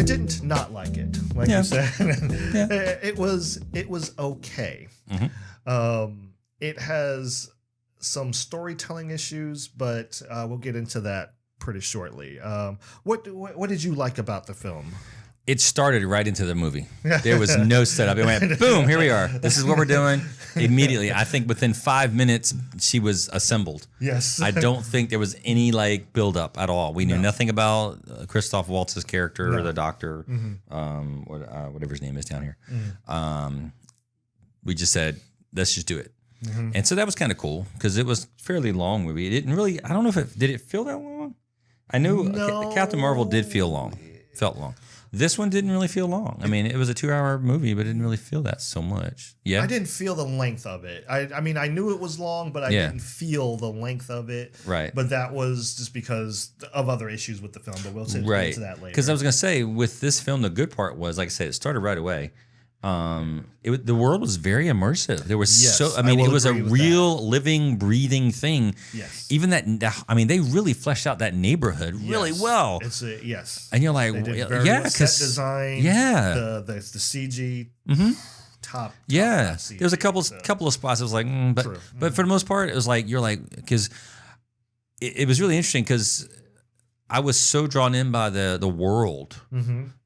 didn't not like it, like you said. It was okay. It has some storytelling issues, but we'll get into that pretty shortly. What did you like about the film? It started right into the movie. There was no setup. It went, boom, here we are. This is what we're doing. Immediately, I think within 5 minutes, she was assembled. Yes. I don't think there was any like build up at all. We knew nothing about Christoph Waltz's character or the doctor, whatever his name is down here. We just said, let's just do it. And so that was kind of cool because it was a fairly long movie. It didn't really, I don't know if did it feel that long? I knew Captain Marvel did feel long, felt long. This one didn't really feel long. I mean, it was a 2-hour movie, but it didn't really feel that so much. Yeah, I didn't feel the length of it. I mean, I knew it was long, but I didn't feel the length of it. Right. But that was just because of other issues with the film. But we'll get into that later. Because I was gonna say, with this film, the good part was, like I said, it started right away. The world was very immersive. There was it was a real living, breathing thing. Yes. Even that, I mean, they really fleshed out that neighborhood really well. It's and you're like, because set design, the CG, top. There was a couple of spots. It was like, but for the most part, it was like because it was really interesting because I was so drawn in by the world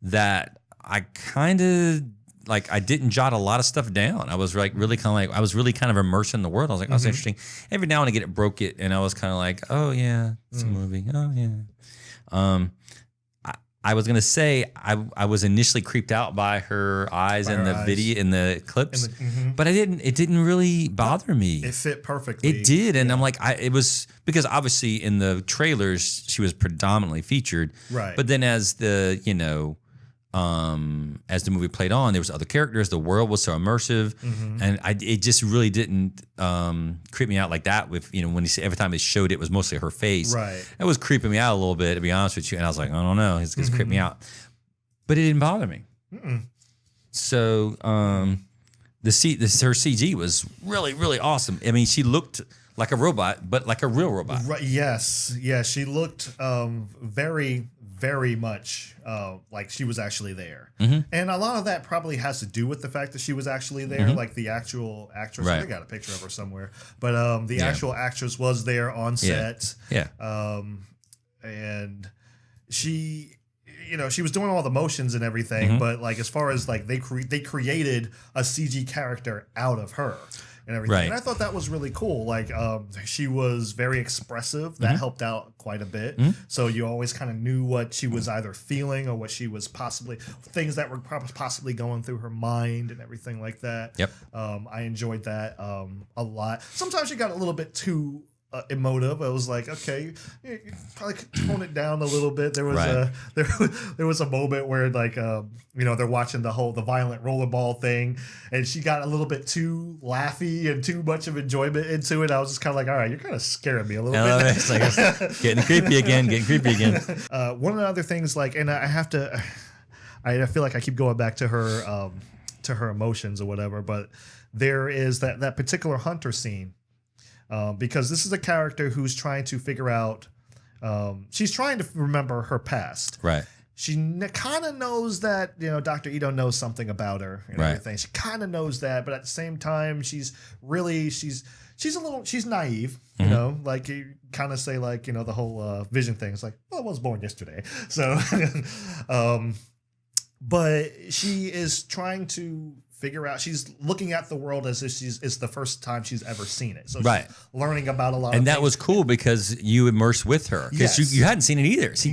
that I kind of. Like I didn't jot a lot of stuff down. I was like really kind of immersed in the world. I was like, oh, that's interesting. Every now and again it broke it, and I was kind of like, oh yeah, it's a movie. Oh yeah. I was gonna say I was initially creeped out by her eyes in the video in the clips, but it didn't really bother me. It fit perfectly. It did, and I'm like, it was because obviously in the trailers she was predominantly featured, right? But then as the movie played on, there was other characters. The world was so immersive, and it just really didn't creep me out like that. With when every time they showed it was mostly her face, right? It was creeping me out a little bit, to be honest with you. And I was like, I don't know, it's creeping me out, but it didn't bother me. So her CG was really, really awesome. I mean, she looked like a robot, but like a real robot. Right? Yes, she looked very, very much like she was actually there. And a lot of that probably has to do with the fact that she was actually there, like the actual actress. Right. I got a picture of her somewhere. But the actual actress was there on set. And she, she was doing all the motions and everything, but like as far as like they created a CG character out of her. And everything. Right. And I thought that was really cool. Like she was very expressive. That helped out quite a bit. So you always kind of knew what she was either feeling or what she was things that were possibly going through her mind and everything like that. Yep. I enjoyed that a lot. Sometimes she got a little bit too emotive. I was like, okay, you probably could tone it down a little bit. There was there was a moment where like they're watching the violent rollerball thing, and she got a little bit too laughy and too much of enjoyment into it. I was just kind of like, all right, you're kind of scaring me a little bit. It's like getting creepy again. One of the other things, like, and I have to, I feel like I keep going back to her emotions or whatever, but there is that particular hunter scene. Because this is a character who's trying to figure out, she's trying to remember her past. Right. She kind of knows that, Dr. Ito knows something about her and everything. She kind of knows that, but at the same time, she's naive, like you kind of say like, the whole vision thing. It's like, well, I was born yesterday. So, but she is trying to figure out, she's looking at the world as if it's the first time she's ever seen it. So she's learning about a lot of things. And that was cool because you immersed with her. Because you hadn't seen it either. See,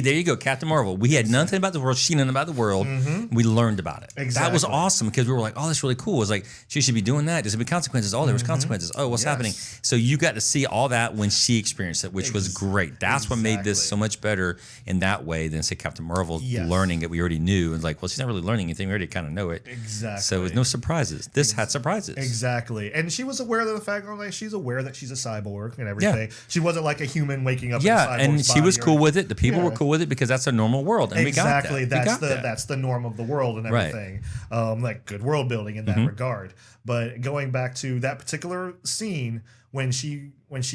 there you go, Captain Marvel. We had nothing about the world. She knew nothing about the world. We learned about it. Exactly. That was awesome because we were like, oh, that's really cool. It was like, she should be doing that. There's going to be consequences. Oh, there was consequences. Oh, what's happening? So you got to see all that when she experienced it, which was great. That's what made this so much better in that way than, say, Captain Marvel learning that we already knew. And like, well, she's not really learning anything. We already kind of know it. Exactly. So it was no surprises. This had surprises. Exactly. And she was aware of the fact, like, she's aware that she's a cyborg and everything. Yeah. She wasn't like a human waking up in a cyborg's and she was cool with it. The people were cool with it because that's a normal world. And we got that. That's the norm of the world and everything. Right. Like good world building in that regard. But going back to that particular scene when she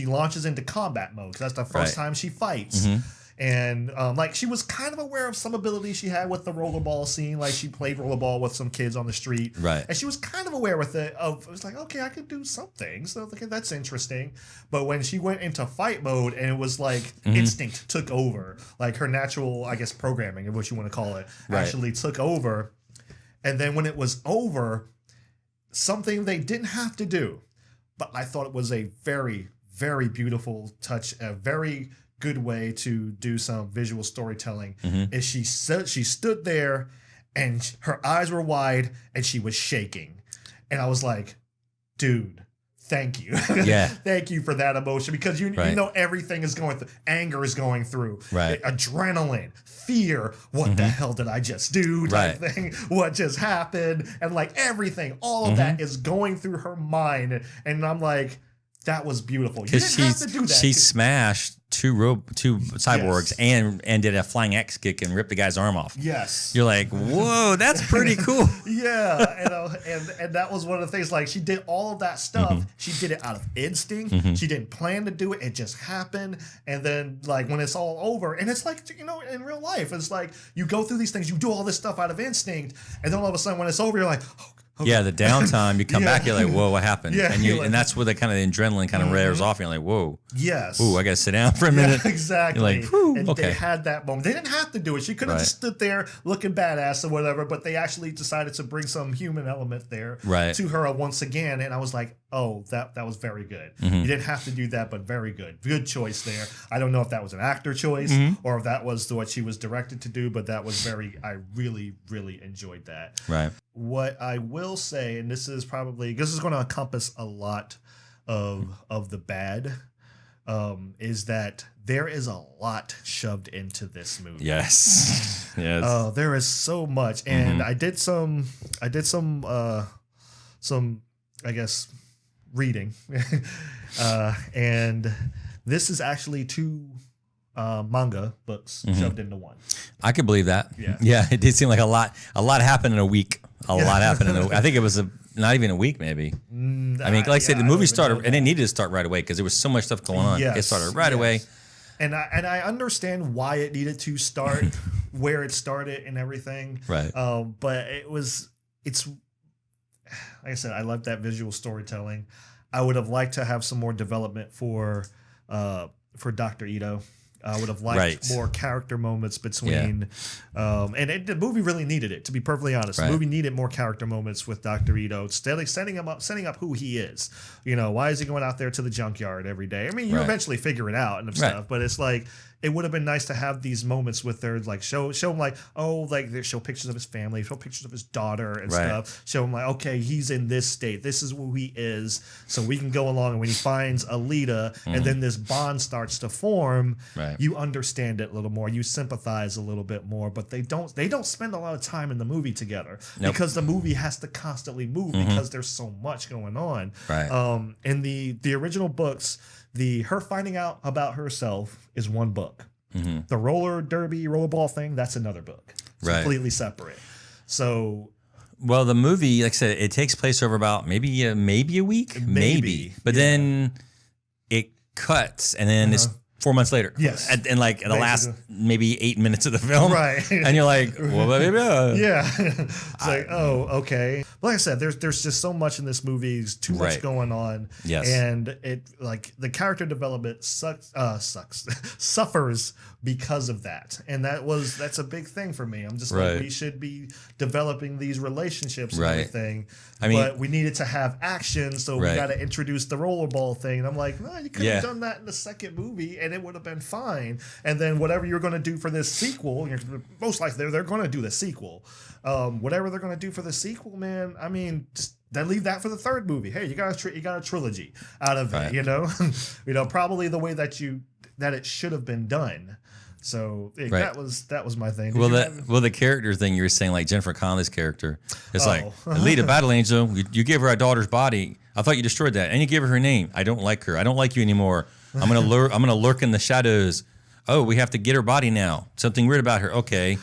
launches into combat mode, because that's the first time she fights. And like she was kind of aware of some abilities she had with the rollerball scene. Like she played rollerball with some kids on the street. Right. And she was kind of aware with it. It was like, okay, I could do some things. So okay, that's interesting. But when she went into fight mode and it was like instinct took over, like her natural, I guess, programming, of what you want to call it, actually took over. And then when it was over, something they didn't have to do, but I thought it was a very, very beautiful touch, a very good way to do some visual storytelling, is she stood there and her eyes were wide and she was shaking. And I was like, dude, thank you. Yeah. Thank you for that emotion, because you know everything is going through. Anger is going through. Right. Adrenaline, fear. What the hell did I just do? Type thing. What just happened? And like everything, all of that is going through her mind. And I'm like, that was beautiful. You didn't have to do that. She smashed two cyborgs and did a flying X kick and ripped the guy's arm off. Yes. You're like, whoa, that's pretty cool. Yeah. And that was one of the things, like she did all of that stuff. She did it out of instinct. She didn't plan to do it. It just happened. And then like when it's all over, and it's like, you know, in real life, it's like you go through these things, you do all this stuff out of instinct. And then all of a sudden when it's over, you're like, oh, okay. Yeah, the downtime, you come back, you're like, whoa, what happened? Yeah, and that's where the kind of adrenaline kind of wears off. You're like, whoa. Yes. Ooh, I got to sit down for a minute. Yeah, exactly. You're like, whew, and okay. they had that moment. They didn't have to do it. She could have just stood there looking badass or whatever, but they actually decided to bring some human element there to her once again. And I was like, oh, that was very good. You didn't have to do that, but very good. Good choice there. I don't know if that was an actor choice or if that was what she was directed to do, but that was I really, really enjoyed that. Right. What I will say, and this is going to encompass a lot of the bad, is that there is a lot shoved into this movie. Yes. Yes. Oh, there is so much. And I did some I guess reading. And this is actually two manga books shoved into one. I could believe that. Yeah. Yeah, it did seem like a lot happened in a week. A lot happened I think it was not even a week, maybe. I mean, like I said, the movie started, and it needed to start right away because there was so much stuff going on. It started right away. And I understand why it needed to start where it started and everything. Right. But it's like I said, I love that visual storytelling. I would have liked to have some more development for Dr. Ito. I would have liked more character moments between, and the movie really needed it. To be perfectly honest, the movie needed more character moments with Dr. Ito, setting up who he is. You know, why is he going out there to the junkyard every day? I mean, you eventually figure it out and stuff, but it's like it would have been nice to have these moments with her, like show him like, oh, like they show pictures of his family, show pictures of his daughter and stuff. Show him like, okay, he's in this state. This is who he is. So we can go along. And when he finds Alita and then this bond starts to form, you understand it a little more. You sympathize a little bit more. But they don't spend a lot of time in the movie together because the movie has to constantly move because there's so much going on. Right. In the original books, her finding out about herself is one book. The roller derby, rollerball thing, that's another book. It's completely separate. So, well, the movie, like I said, it takes place over about maybe a week, maybe. But then it cuts, and then it's 4 months later. Yes. And like the last maybe 8 minutes of the film. Right. And you're like, well, yeah. It's like, oh, okay. Like I said, there's just so much in this movie. There's too much going on. Yes. And it like the character development suffers because of that. And that's a big thing for me. I'm just like, we should be developing these relationships and everything. I mean, but we needed to have action, so we got to introduce the rollerball thing. And I'm like, no, you could have done that in the second movie, and it would have been fine. And then whatever you're going to do for this sequel, most likely they're going to do the sequel. Whatever they're going to do for the sequel, man, I mean, then leave that for the third movie. Hey, you got a trilogy out of it, you know? Probably the way that it should have been done. So that was my thing. The character thing you were saying, like Jennifer Connelly's character, it's like, Alita, Battle Angel, you gave her a daughter's body. I thought you destroyed that, and you gave her name. I don't like her. I don't like you anymore. I'm gonna lurk in the shadows. Oh, we have to get her body now. Something weird about her. Okay.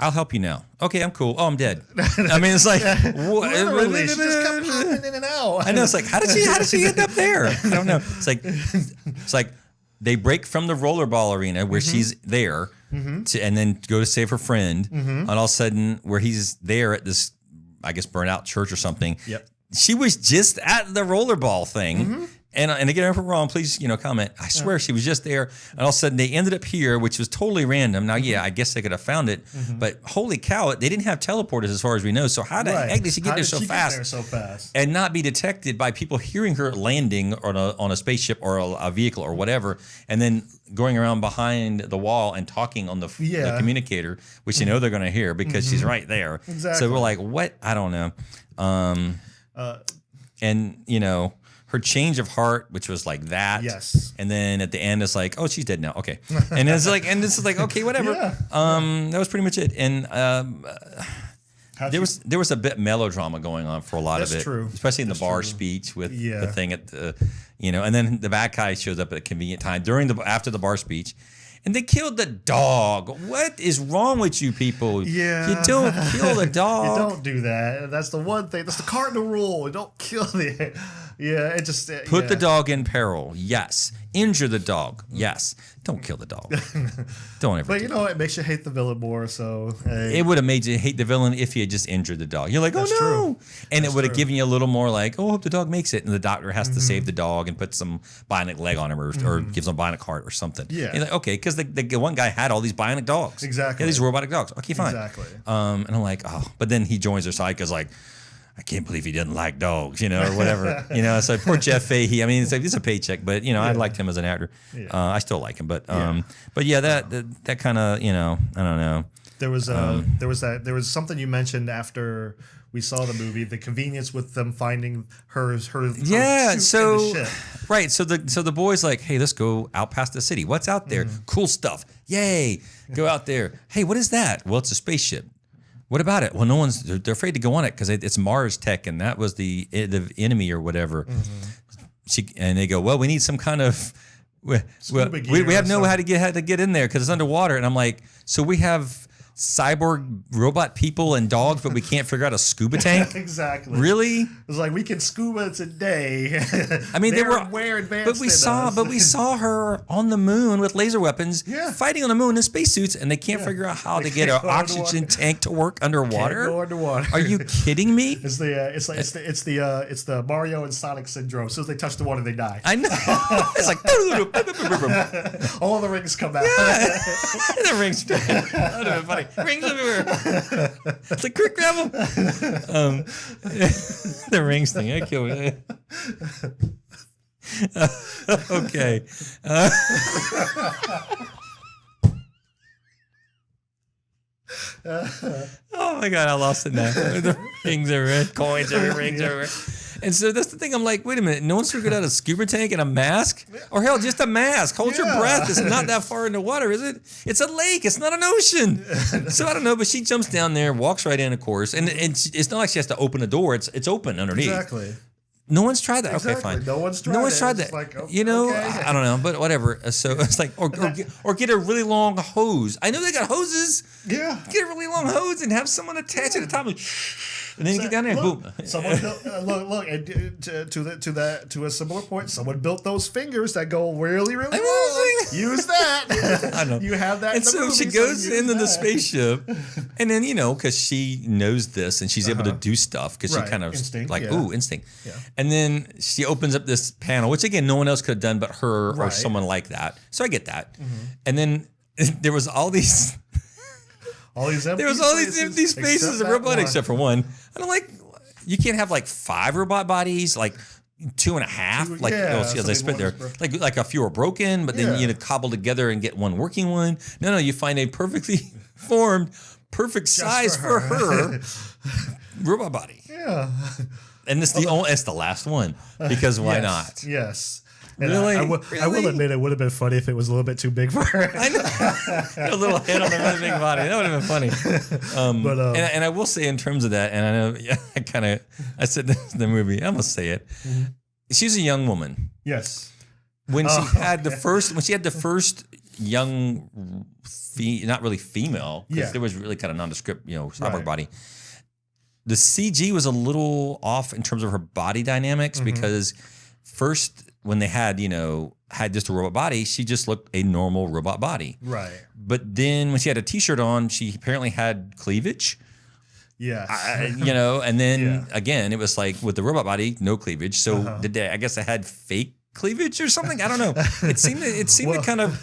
I'll help you now. Okay, I'm cool. Oh, I'm dead. I mean, it's like, literally, she just kept popping in and out. I know. It's like, how did she end up there? I don't know. It's like they break from the rollerball arena where she's there, and then go to save her friend, and all of a sudden, where he's there at this, I guess, burnt-out church or something. Yep. She was just at the rollerball thing. And again, if I'm wrong, please, comment. I swear she was just there. And all of a sudden they ended up here, which was totally random. Now, yeah, I guess they could have found it. But holy cow, they didn't have teleporters as far as we know. So how the heck did she get there so fast? And not be detected by people hearing her landing on a spaceship or a vehicle or whatever, and then going around behind the wall and talking on the communicator, which you know they're going to hear because she's right there. Exactly. So we're like, what? I don't know. And, her change of heart, which was like that. Yes. And then at the end, it's like, oh, she's dead now. Okay. And it's like, okay, whatever. Yeah. That was pretty much it. And there was a bit melodrama going on for a lot of it. True. Especially in the bar speech with the thing at the, and then the bad guy shows up at a convenient time after the bar speech. And they killed the dog. What is wrong with you people? Yeah. You don't kill the dog. You don't do that. That's the one thing. That's the cardinal rule. You don't kill the... Yeah, it just... Put the dog in peril. Yes. Injure the dog. Yes. Don't kill the dog. Don't ever. But it makes you hate the villain more, so... Hey. It would have made you hate the villain if he had just injured the dog. You're like, oh, no. True. And it would have given you a little more like, oh, I hope the dog makes it. And the doctor has to save the dog and put some bionic leg on him or gives him a bionic heart or something. Yeah. And you're like, okay, because the one guy had all these bionic dogs. Exactly. Yeah, these robotic dogs. Okay, fine. Exactly. And I'm like, oh. But then he joins their side because, like, I can't believe he doesn't like dogs, or whatever. So poor Jeff Fahey. I mean, it's a paycheck, but I liked him as an actor. Yeah. I still like him, but yeah, that kind of I don't know. There was something you mentioned after we saw the movie, the convenience with them finding her suit in the ship. Right. So the boy's like, hey, let's go out past the city. What's out there? Cool stuff. Yay. Go out there. Hey, what is that? Well, it's a spaceship. What about it? Well, they're afraid to go on it because it's Mars tech, and that was the enemy or whatever. And they go, well, we need some kind of, we have no how to get in there because it's underwater. And I'm like, so we have cyborg robot people and dogs, but we can't figure out a scuba tank? Exactly. Really? It's like we can scuba today. I mean, they were way advanced. But we saw her on the moon with laser weapons, fighting on the moon in spacesuits, and they can't figure out how to get an oxygen tank to work underwater. Can't go underwater. Are you kidding me? It's the Mario and Sonic syndrome. As soon as they touch the water, they die. I know. It's like all the rings come out. Yeah. The rings. That would have been funny. Rings everywhere. It's like quick grab 'em. The rings thing. I killed it. Okay. Oh my God, I lost it now. The rings everywhere, coins everywhere, rings everywhere. And so that's the thing. I'm like, wait a minute. No one's figured out a scuba tank and a mask? Or hell, just a mask. Hold your breath. It's not that far in the water, is it? It's a lake. It's not an ocean. So I don't know. But she jumps down there, walks right in, of course. And it's not like she has to open a door. It's open underneath. Exactly. No one's tried that. Exactly. Okay, fine. No one's tried that. Like, okay. I don't know, but whatever. So it's like, or get a really long hose. I know they got hoses. Yeah. Get a really long hose and have someone attach it at the top. And then you get down there and boom. Someone built, look, and to a similar point, someone built those fingers that go really, really long. Use that. I know. You have that. And so she goes into the spaceship, and then because she knows this and she's able to do stuff because she kind of instinct. Yeah. And then she opens up this panel, which again no one else could have done but her or someone like that. So I get that. And then there was all these. There was all these empty spaces of robot except for one. And I'm like, you can't have like 5 robot bodies, like 2.5. Like as I spent there, like a few are broken, but then cobble together and get one working one. No, you find a perfectly formed, perfect size for her robot body. Yeah. And it's the last one because why not? Yes. And really? I will admit it would have been funny if it was a little bit too big for her. I know. A little head on the really big body. That would have been funny. And I will say in terms of that, and I know I said this in the movie, I'm going to say it. She's a young woman. Yes. when she had the first young, not really female, because there was really kind of nondescript, cyborg body. The CG was a little off in terms of her body dynamics because first when they had just a robot body, she just looked a normal robot body. Right. But then when she had a t-shirt on, she apparently had cleavage. Yes. And then again, it was like with the robot body, no cleavage. So I guess I had fake cleavage or something. I don't know. It seemed to kind of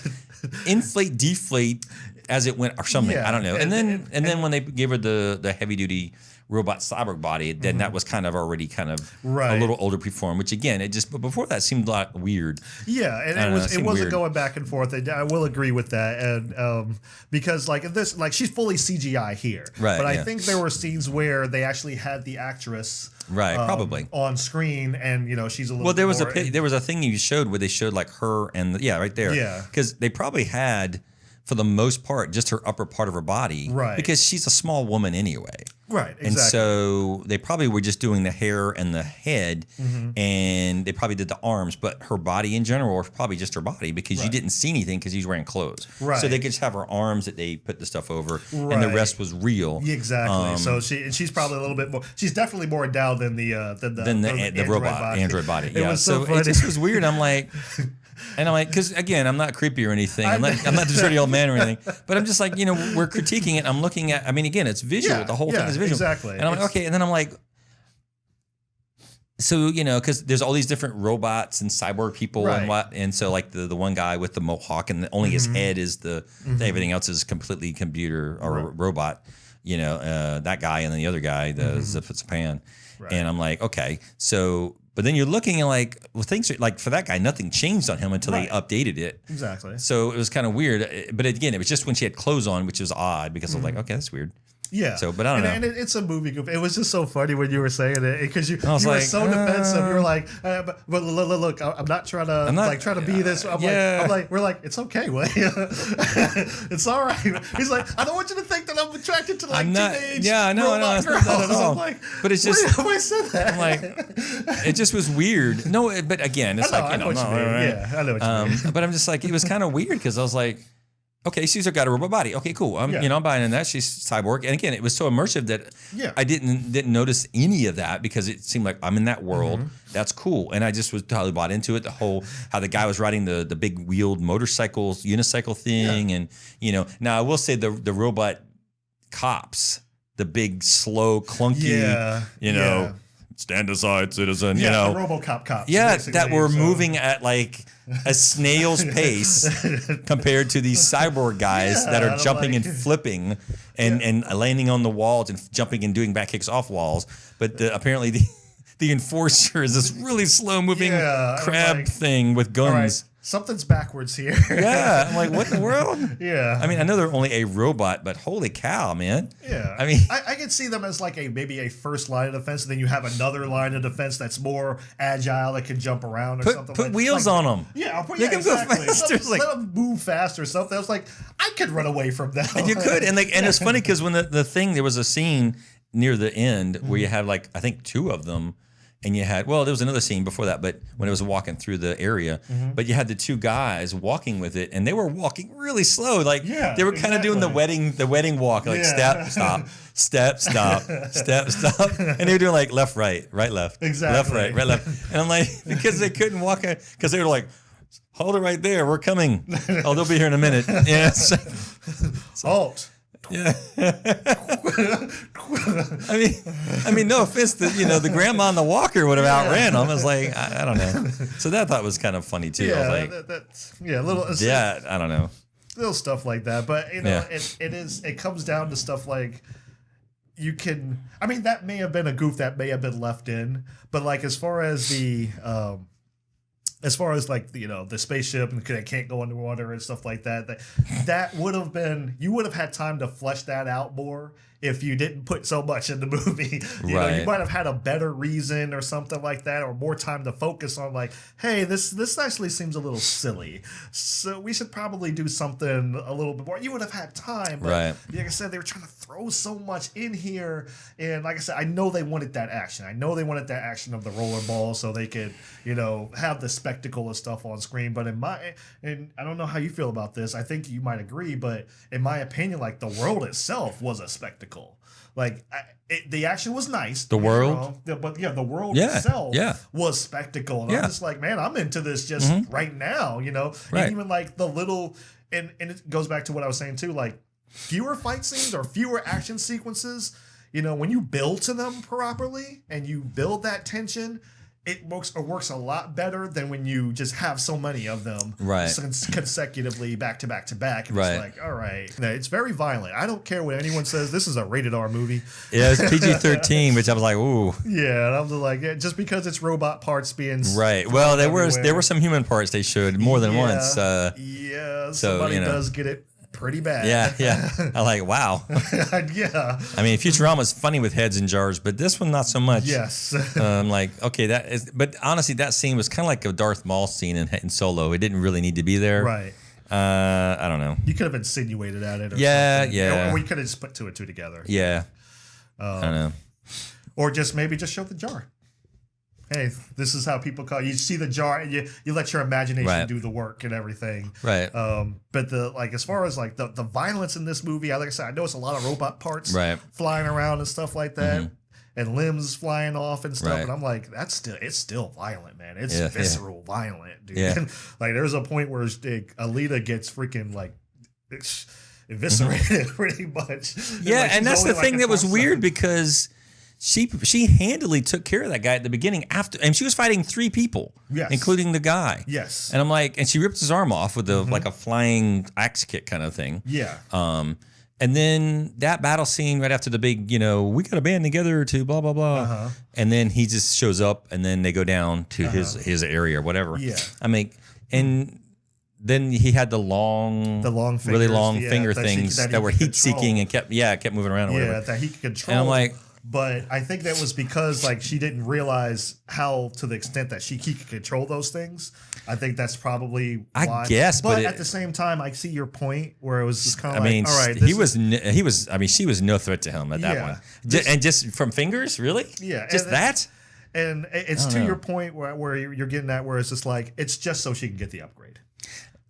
inflate, deflate as it went or something. Yeah. I don't know. And then when they gave her the heavy duty robot cyborg body, then that was kind of already kind of a little older preform, which again, but before that seemed a lot weird. Yeah, and it wasn't going back and forth. I will agree with that, and because like this, like she's fully CGI here, right? But I think there were scenes where they actually had the actress. Right, probably on screen, and she's a little. Well, there was there was a thing you showed where they showed like her and right there, because they probably had, for the most part, just her upper part of her body, right? Because she's a small woman anyway, right? Exactly. And so they probably were just doing the hair and the head, and they probably did the arms, but her body in general was probably just her body because you didn't see anything because she's wearing clothes, right? So they could just have her arms that they put the stuff over, and the rest was real. Exactly. So she's probably a little bit more. She's definitely more endowed than the android body. Yeah. So it just was weird. I'm like. And I'm like, because again, I'm not creepy or anything. I'm not this dirty old man or anything. But I'm just like, we're critiquing it. I'm looking at. I mean, again, it's visual. The whole thing is visual. Exactly. And I'm like, okay. And then I'm like, so because there's all these different robots and cyborg people and what, and so like the one guy with the mohawk and only his head is everything else is completely computer or robot. That guy and then the other guy, the Zapan. Right. And I'm like, okay, so. But then you're looking at like, well, things are, like for that guy, nothing changed on him until they updated it. Exactly. So it was kind of weird. But again, it was just when she had clothes on, which was odd because I was like, okay, that's weird. Yeah. So, but I don't know. And it's a movie goof. It was just so funny when you were saying it because you were so defensive. You were like, but look, I'm not trying to be this. We're like, it's okay, Wayne. It's all right. He's like, I don't want you to think that I'm attracted to like teenage robot girls. Not at all. I'm like, but it's just, why I said that? I'm like, it just was weird. No, but again, it's I know what you mean. Yeah, I know what you mean. But I'm just like, it was kind of weird because I was like, okay, she's got a robot body. Okay, cool. I'm buying in that. She's cyborg. And again, it was so immersive that I didn't notice any of that because it seemed like I'm in that world. That's cool. And I just was totally bought into it. The whole, how the guy was riding the big wheeled unicycle thing. And, now I will say the robot cops, the big, slow, clunky, stand aside, citizen, the RoboCop cops. Yeah, that were moving at like a snail's pace compared to these cyborg guys that are jumping and flipping and landing on the walls and jumping and doing back kicks off walls. But apparently the enforcer is this really slow moving crab thing with guns. Something's backwards here. Yeah, I'm like, what in the world? Yeah. I mean, I know they're only a robot, but holy cow, man. Yeah. I mean, I can see them as like maybe a first line of defense, and then you have another line of defense that's more agile, that can jump around or something. Put wheels on them. Yeah, they can go faster. Let them move faster or something. I was like, I could run away from them. And you could, and it's funny because when there was a scene near the end where you had like I think two of them. And you had, there was another scene before that, but when it was walking through the area, but you had the two guys walking with it, and they were walking really slow, like they were kind of doing the wedding walk, like step, stop, step, stop, step, stop, and they were doing like left, right, left, left, right, left, and I'm like, because they couldn't walk, because they were like, hold it right there, we're coming, they'll be here in a minute, halt. Yeah. I mean, no offense to the grandma on the walker would have outran them. I was like, I don't know. So that thought was kind of funny too. Yeah, I was like, little. I don't know. Little stuff like that, but it comes down to stuff like you can. I mean, that may have been a goof that may have been left in, but like as far as the. As far as like the spaceship and they can't go underwater and stuff like that, that would have been, you would have had time to flesh that out more if you didn't put so much in the movie. You know, you might have had a better reason or something like that, or more time to focus on like, hey, this actually seems a little silly, so we should probably do something a little bit more. You would have had time, but like I said, they were trying to throw so much in here, and like I said, I know they wanted that action. I know they wanted that action of the rollerball so they could, you know, have the spectacle of stuff on screen. But and I don't know how you feel about this. I think you might agree, but in my opinion, like the world itself was a spectacle. Like the action was nice. The world, but yeah, the world itself was spectacle. And I'm just like, man, I'm into this just right now, you know. And even like the little, and it goes back to what I was saying too, like fewer fight scenes or fewer action sequences. You know, when you build to them properly and you build that tension, it works a lot better than when you just have so many of them consecutively back to back to back. And it's like, all right. It's very violent. I don't care what anyone says. This is a rated R movie. Yeah, it's PG-13, which I was like, ooh. Yeah, and I was like, just because it's robot parts being Well, there were some human parts they showed more than once. Somebody does get it pretty bad. Yeah. I like, wow. Yeah. I mean, Futurama's funny with heads in jars, but this one not so much. Yes. Like, okay, that is. But honestly, that scene was kind of like a Darth Maul scene in Solo. It didn't really need to be there. Right. I don't know. You could have insinuated at it. Or something. Or we could have just put two and two together. Yeah. I don't know. Or maybe just show the jar. Hey, this is how people call it. You see the jar and you let your imagination do the work and everything. Right. But as far as like the violence in this movie, like I said, I know it's a lot of robot parts flying around and stuff like that, and limbs flying off and stuff. And I'm like, it's still violent, man. It's visceral violent, dude. Yeah. Like there's a point where Alita gets freaking like eviscerated pretty much. Yeah, and that's the thing that was weird because she handily took care of that guy at the beginning and she was fighting 3 people, including the guy. Yes. And I'm like, and she ripped his arm off with like a flying axe kick kind of thing. Yeah. And then that battle scene right after the big, we got to band together to blah, blah, blah. And then he just shows up and then they go down to his area or whatever. Yeah. I mean, and then he had the long fingers, really long finger things that were heat seeking and kept moving around or whatever. Yeah, that he could control. And I'm like, but I think that was because like she didn't realize how to the extent that he could control those things. I think that's probably why. I guess, but at the same time, I see your point where it was just kind of all right. He was. I mean, she was no threat to him at that point. And just from fingers, really? Yeah, just that. And it's to your point where you're getting at, where it's just like it's just so she can get the upgrade.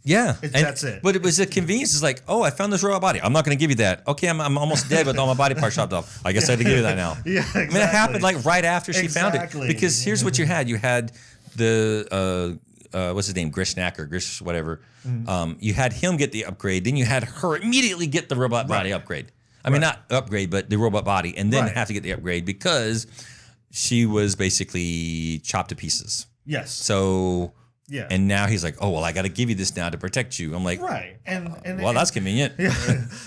Yeah, that's it. But it was a convenience. It's like, oh, I found this robot body. I'm not going to give you that. Okay, I'm almost dead with all my body parts chopped off. I guess I had to give you that now. Yeah, exactly. I mean, it happened like right after she found it. Because here's what you had. You had the what's his name, Grishnak or Grish whatever. You had him get the upgrade. Then you had her immediately get the robot body upgrade. I mean, not upgrade, but the robot body, and then have to get the upgrade because she was basically chopped to pieces. Yes. So. Yeah. And now he's like, oh, well, I got to give you this now to protect you. I'm like, and that's convenient. Yeah.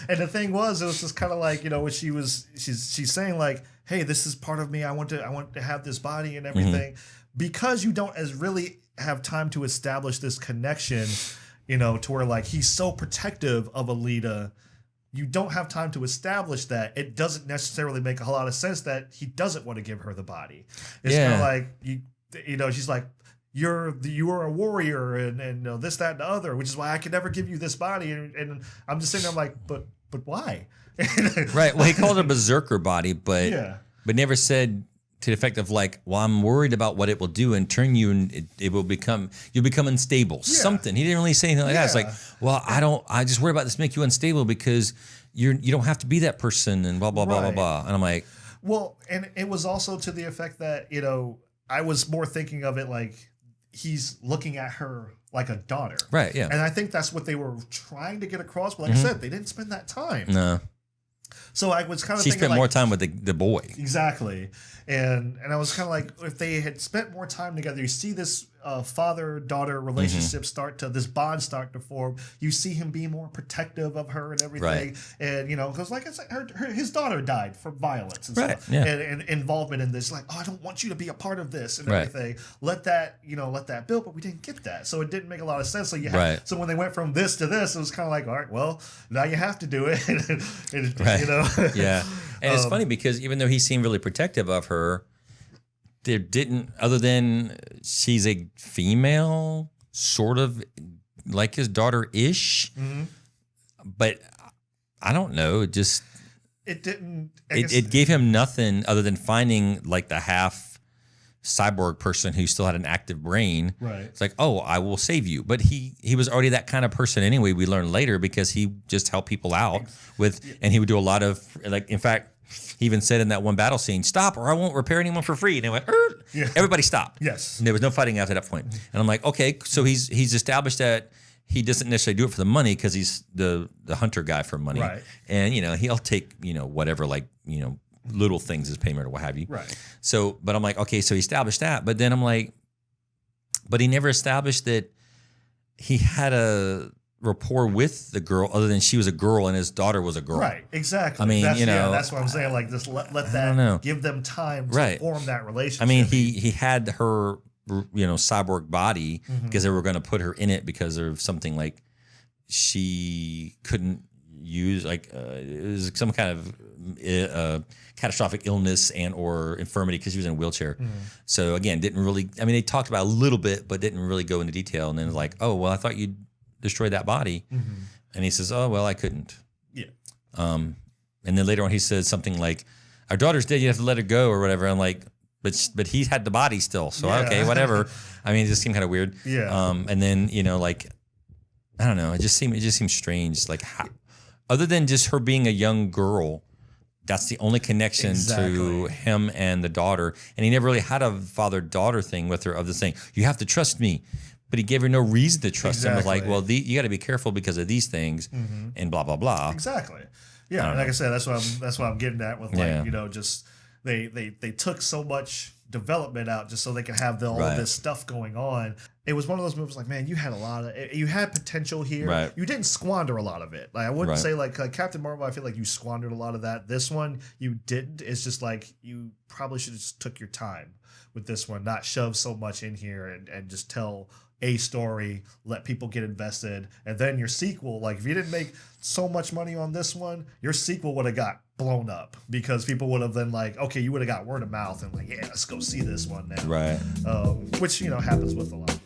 And the thing was, it was just kind of like, when she's saying like, hey, this is part of me. I want to have this body and everything, because you don't really have time to establish this connection, to where like he's so protective of Alita. You don't have time to establish that. It doesn't necessarily make a whole lot of sense that he doesn't want to give her the body. It's kind of like she's like, you are a warrior and this, that, and the other, which is why I could never give you this body. And I'm just sitting there, I'm like, but why? Right. Well, he called it a berserker body, but never said to the effect of like, well, I'm worried about what it will do and turn you, and you'll become unstable. Yeah. Something. He didn't really say anything like that. It's like, well, I just worry about this make you unstable because you don't have to be that person and blah, blah, blah, blah, blah. And I'm like, well, and it was also to the effect that, I was more thinking of it like, he's looking at her like a daughter. Right, yeah. And I think that's what they were trying to get across. But like I said, they didn't spend that time. No. So I was kind of thinking spent like, more time with the boy. Exactly. And I was kind of like, if they had spent more time together, you see this father-daughter relationship this bond start to form. You see him being more protective of her and everything, and because like I said, his daughter died from violence and stuff, and involvement in this. Like, oh, I don't want you to be a part of this and everything. Let that build, but we didn't get that, so it didn't make a lot of sense. So so when they went from this to this, it was kind of like, all right, well, now you have to do it. Yeah, and it's funny because even though he seemed really protective of her, there didn't, other than she's a female, sort of like his daughter-ish. But I don't know. It didn't. It gave him nothing other than finding like the half cyborg person who still had an active brain. Right. It's like, oh, I will save you. But he was already that kind of person anyway. We learned later because he just helped people out and he would do a lot of, like, in fact, he even said in that one battle scene, "Stop, or I won't repair anyone for free." And they went, everybody stopped. Yes. And there was no fighting after that point. And I'm like, okay, so he's established that he doesn't necessarily do it for the money because he's the hunter guy for money. Right. And, he'll take, whatever, like, little things as payment or what have you. Right. So, but I'm like, okay, so he established that. But then I'm like, but he never established that he had a rapport with the girl other than she was a girl and his daughter was a girl. Right, exactly. I mean, that's what I'm saying. Like, just let that give them time to form that relationship. I mean, he had her, cyborg body because they were going to put her in it because of something like she couldn't use, like, it was some kind of catastrophic illness and or infirmity because she was in a wheelchair. So again, didn't really, I mean, they talked about it a little bit, but didn't really go into detail. And then it's like, oh, well, I thought you'd destroy that body. And he says, oh, well, I couldn't. Yeah. And then later on he says something like, our daughter's dead, you have to let her go or whatever. I'm like, but he had the body still. So okay, whatever. I mean, it just seemed kind of weird. Yeah. And then, like, I don't know, it just seemed strange. Like, how, other than just her being a young girl, that's the only connection to him and the daughter. And he never really had a father-daughter thing with her of the saying, you have to trust me. But he gave her no reason to trust him. It was like, well, you got to be careful because of these things and blah, blah, blah. Exactly. Yeah. And like I said, that's what I'm getting at with, like, just they took so much development out just so they could have all of this stuff going on. It was one of those movies like, man, you had potential here. Right. You didn't squander a lot of it. Like, I wouldn't say like Captain Marvel, I feel like you squandered a lot of that. This one, you didn't. It's just like you probably should have just took your time with this one, not shove so much in here and just tell a story, let people get invested, and then your sequel, like, if you didn't make so much money on this one, your sequel would have got blown up because people would have been like, okay, you would have got word of mouth and like, yeah, let's go see this one now. Right. Which, happens with a lot.